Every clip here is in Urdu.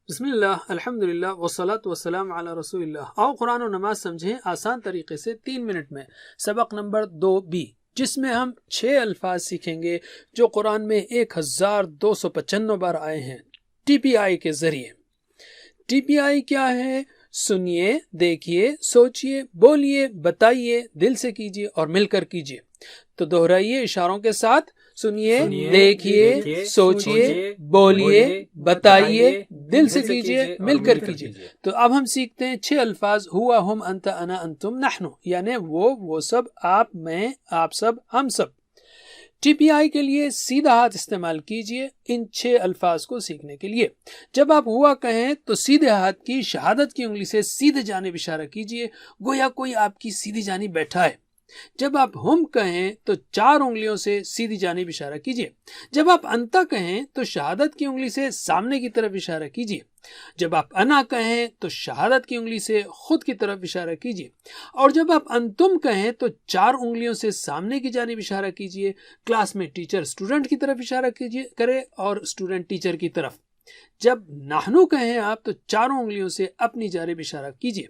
بسم اللہ الحمدللہ والصلاة والسلام علی رسول اللہ. آؤ قرآن و نماز سمجھیں آسان طریقے سے 3 منٹ میں. سبق نمبر 2B جس میں ہم 6 الفاظ سیکھیں گے جو قرآن میں 1295 بار آئے ہیں ٹی پی آئی کے ذریعے. ٹی پی آئی کیا ہے؟ سنیے، دیکھیے، سوچیے، بولیے، بتائیے، دل سے کیجیے اور مل کر کیجیے. تو دہرائیے اشاروں کے ساتھ. سنیے، دیکھیے، سوچیے، بولیے، بتائیے، دل سے کیجیے، مل کر کیجیے. تو اب ہم سیکھتے ہیں 6 الفاظ. ہوا، ہم، انت، انا، انتم، نحن، یعنی وہ سب، آپ، میں، آپ سب، ہم سب. ٹی پی آئی کے لیے سیدھا ہاتھ استعمال کیجیے ان 6 الفاظ کو سیکھنے کے لیے. جب آپ ہوا کہیں تو سیدھے ہاتھ کی شہادت کی انگلی سے سیدھے جانب اشارہ کیجیے گویا کوئی آپ کی سیدھی جانب بیٹھا ہے. جب آپ ہم کہیں تو 4 انگلیوں سے سیدھی جانب اشارہ کیجیے. جب آپ انتا کہیں تو شہادت کی انگلی سے سامنے کی طرف اشارہ کیجیے. جب آپ انا کہیں تو شہادت کی انگلی سے خود کی طرف اشارہ کیجیے. اور جب آپ انتم کہیں تو 4 انگلیوں سے سامنے کی جانب اشارہ کیجیے. کلاس میں ٹیچر سٹوڈنٹ کی طرف اشارہ کرے اور سٹوڈنٹ ٹیچر کی طرف. جب نحنو کہیں آپ تو 4 انگلیوں سے اپنی جانب اشارہ کیجیے.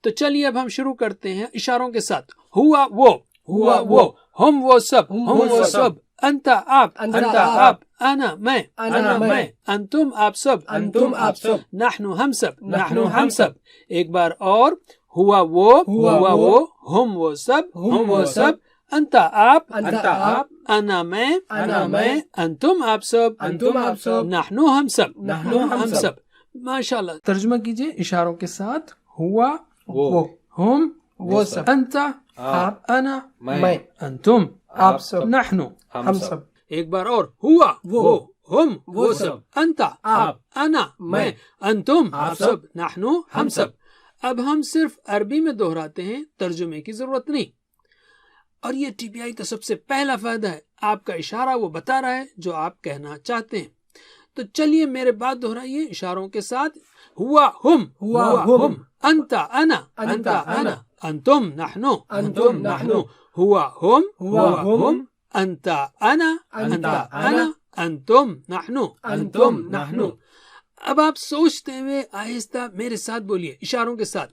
تو چلیے اب ہم شروع کرتے ہیں اشاروں کے ساتھ. ہوا وہ، ہم وہ سب، انتا آپ، انا میں، انتم آپ سب، نحنو ہم سب. ایک بار اور. ہوا وہ، ہم وہ سب، انتا آپ، انا میں، انتم آپ سب، نحنو ہم سب. ماشاءاللہ. ترجمہ کیجئے اشاروں کے ساتھ. ہوا وہ، ہم وہ سب، انتا آپ، انا میں، انتم آپ سب، نحنو ہم سب. ایک بار اور. ہوا وہ، ہم وہ سب، انتا آپ، انا میں، انتم آپ سب، نحنو ہم سب. اب ہم صرف عربی میں دہراتے ہیں، ترجمے کی ضرورت نہیں. اور یہ ٹی پی آئی کا سب سے پہلا فائدہ ہے، آپ کا اشارہ وہ بتا رہا ہے جو آپ کہنا چاہتے ہیں. تو چلیے میرے بات دہرائیے اشاروں کے ساتھ. ہوا ہم، انتا انا، انتم نحنو، ہوا ہم، انتا انا، انتم نحنو. اب آپ سوچتے ہوئے آہستہ میرے ساتھ بولیے اشاروں کے ساتھ.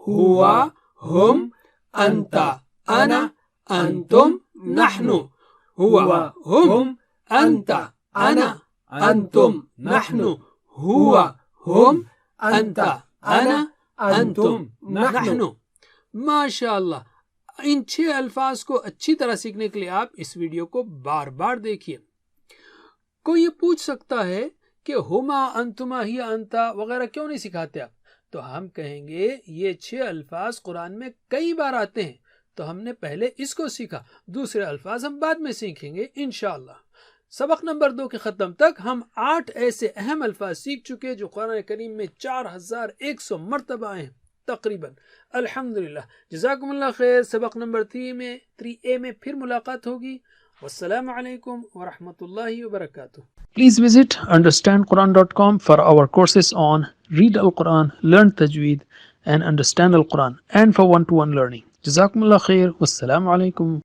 ہوا ہم، انتا انا، انتم نحنو، ہوا ہم، انتا انا، انتم نحنو، ہوا ہم، انتا انا، انتم نحنو. ماشاء اللہ. ان 6 الفاظ کو اچھی طرح سیکھنے کے لیے آپ اس ویڈیو کو بار بار دیکھیے. کوئی یہ پوچھ سکتا ہے کہ ہما، انتما، ہی، انتا وغیرہ کیوں نہیں سکھاتے آپ؟ تو ہم کہیں گے یہ 6 الفاظ قرآن میں کئی بار آتے ہیں تو ہم نے پہلے اس کو سیکھا، دوسرے الفاظ ہم بعد میں سیکھیں گے انشاءاللہ. سبق نمبر 2 کے ختم تک ہم 8 ایسے اہم الفاظ سیکھ چکے جو قرآن کریم میں 4100 مرتبہ آئے ہیں تقریباً. الحمدللہ. جزاکم اللہ خیر. سبق نمبر 3A میں پھر ملاقات ہوگی. والسلام علیکم ورحمۃ اللہ وبرکاتہ. Please visit understandquran.com for our courses on Read Al-Quran, Learn Tajweed and Understand Al-Quran and for one-to-one learning. جزاکم اللہ خیر. والسلام علیکم.